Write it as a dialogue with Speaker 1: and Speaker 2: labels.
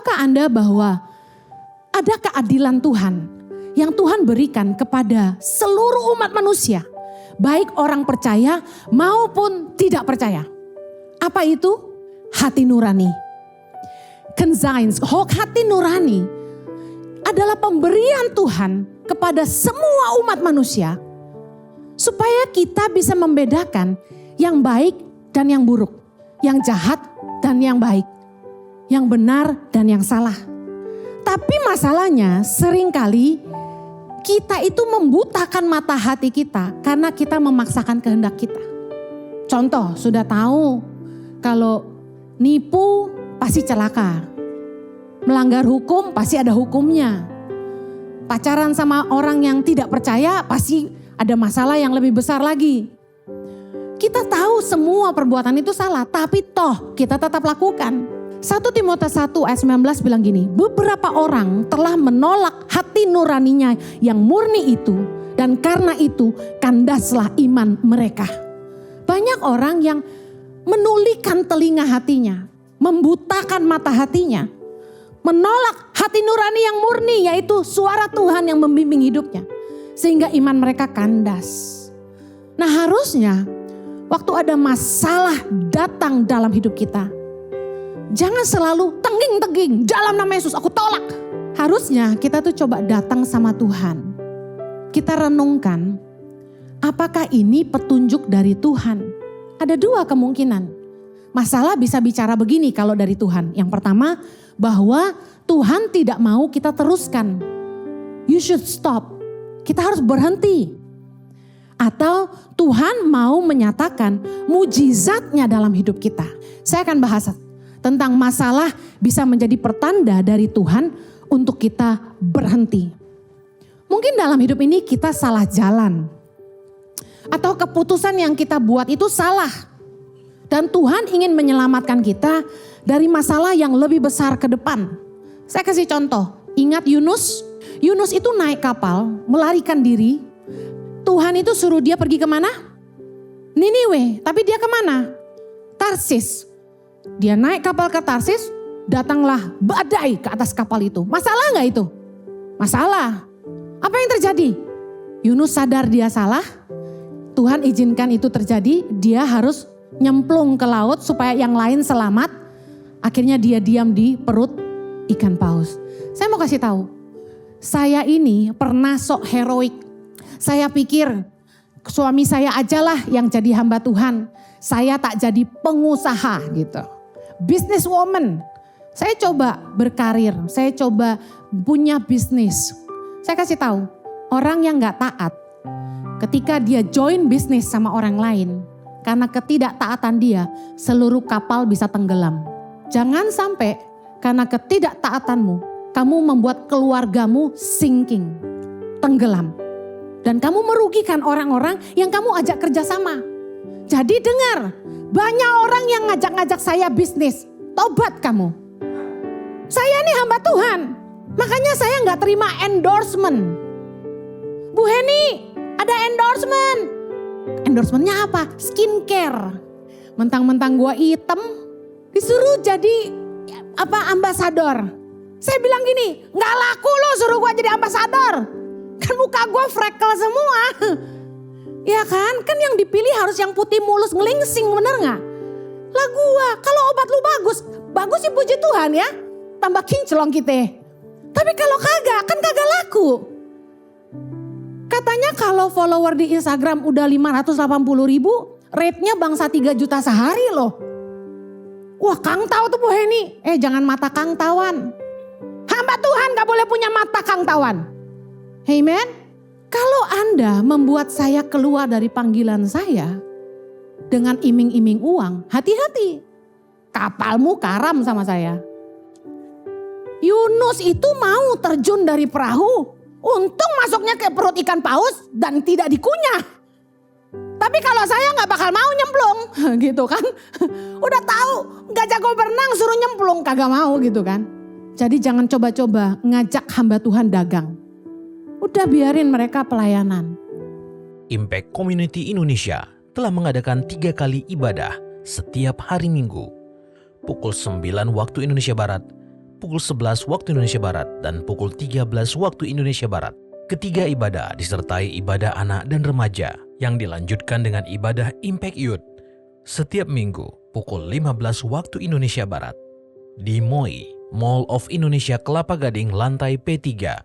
Speaker 1: Tahukah Anda bahwa ada keadilan Tuhan yang Tuhan berikan kepada seluruh umat manusia, baik orang percaya maupun tidak percaya. Apa itu? Hati nurani. Conscience, hati nurani adalah pemberian Tuhan kepada semua umat manusia supaya kita bisa membedakan yang baik dan yang buruk, yang jahat dan yang baik, yang benar dan yang salah. Tapi masalahnya seringkali kita itu membutakan mata hati kita karena kita memaksakan kehendak kita. Contoh, sudah tahu kalau nipu pasti celaka. Melanggar hukum pasti ada hukumnya. Pacaran sama orang yang tidak percaya pasti ada masalah yang lebih besar lagi. Kita tahu semua perbuatan itu salah, tapi toh kita tetap lakukan. 1 Timotius 1 ayat 19 bilang gini, beberapa orang telah menolak hati nuraninya yang murni itu, dan karena itu kandaslah iman mereka. Banyak orang yang menulikan telinga hatinya, membutakan mata hatinya, menolak hati nurani yang murni, yaitu suara Tuhan yang membimbing hidupnya, sehingga iman mereka kandas. Nah, harusnya waktu ada masalah datang dalam hidup kita, jangan selalu tengging-tengging, dalam nama Yesus aku tolak. Harusnya kita tuh coba datang sama Tuhan. Kita renungkan, apakah ini petunjuk dari Tuhan? Ada dua kemungkinan. Masalah bisa bicara begini kalau dari Tuhan. Yang pertama, bahwa Tuhan tidak mau kita teruskan. You should stop. Kita harus berhenti. Atau Tuhan mau menyatakan mujizatnya dalam hidup kita. Saya akan bahas tentang masalah bisa menjadi pertanda dari Tuhan untuk kita berhenti. Mungkin dalam hidup ini kita salah jalan. Atau keputusan yang kita buat itu salah. Dan Tuhan ingin menyelamatkan kita dari masalah yang lebih besar ke depan. Saya kasih contoh, ingat Yunus? Yunus itu naik kapal, melarikan diri. Tuhan itu suruh dia pergi kemana? Niniwe, tapi dia kemana? Tarsis. Dia naik kapal ke Tarsis, datanglah badai ke atas kapal itu. Masalah gak itu? Masalah. Apa yang terjadi? Yunus sadar dia salah, Tuhan izinkan itu terjadi, dia harus nyemplung ke laut supaya yang lain selamat. Akhirnya dia diam di perut ikan paus. Saya mau kasih tahu, saya ini pernah sok heroik. Saya pikir suami saya ajalah yang jadi hamba Tuhan. Saya tak jadi pengusaha gitu. Businesswoman. Saya coba berkarir, saya coba punya bisnis. Saya kasih tahu, orang yang gak taat, ketika dia join bisnis sama orang lain, karena ketidaktaatan dia, seluruh kapal bisa tenggelam. Jangan sampai karena ketidaktaatanmu, kamu membuat keluargamu sinking, tenggelam. Dan kamu merugikan orang-orang yang kamu ajak kerjasama. Jadi dengar, banyak orang yang ngajak-ngajak saya bisnis, tobat kamu. Saya ini hamba Tuhan, makanya saya gak terima endorsement. Bu Heni, ada endorsement. Endorsementnya apa? Skincare. Mentang-mentang gua hitam, disuruh jadi ambasador. Saya bilang gini, gak laku lo suruh gua jadi ambasador. Kan muka gua freckle semua. Ya kan yang dipilih harus yang putih mulus ngelingsing, bener gak? Lah gua, kalau obat lu bagus sih puji Tuhan ya. Tambah kinclong kita. Tapi kalau kagak, kan kagak laku. Katanya kalau follower di Instagram udah 580.000, rate-nya bangsa 3 juta sehari loh. Wah, Kang tahu tuh Bu Heni. Jangan mata Kang tawan. Hamba Tuhan gak boleh punya mata Kang tawan. Amen. Kalau Anda membuat saya keluar dari panggilan saya dengan iming-iming uang, hati-hati. Kapalmu karam sama saya. Yunus itu mau terjun dari perahu. Untung masuknya ke perut ikan paus dan tidak dikunyah. Tapi kalau saya gak bakal mau nyemplung gitu kan. Udah tahu gak jago berenang suruh nyemplung, kagak mau gitu kan. Jadi jangan coba-coba ngajak hamba Tuhan dagang. Udah biarin mereka pelayanan.
Speaker 2: Impact Community Indonesia telah mengadakan 3 kali ibadah setiap hari Minggu. Pukul 9 waktu Indonesia Barat, pukul 11 waktu Indonesia Barat dan pukul 13 waktu Indonesia Barat. Ketiga ibadah disertai ibadah anak dan remaja yang dilanjutkan dengan ibadah Impact Youth setiap minggu pukul 15 waktu Indonesia Barat di MOI, Mall of Indonesia Kelapa Gading lantai P3,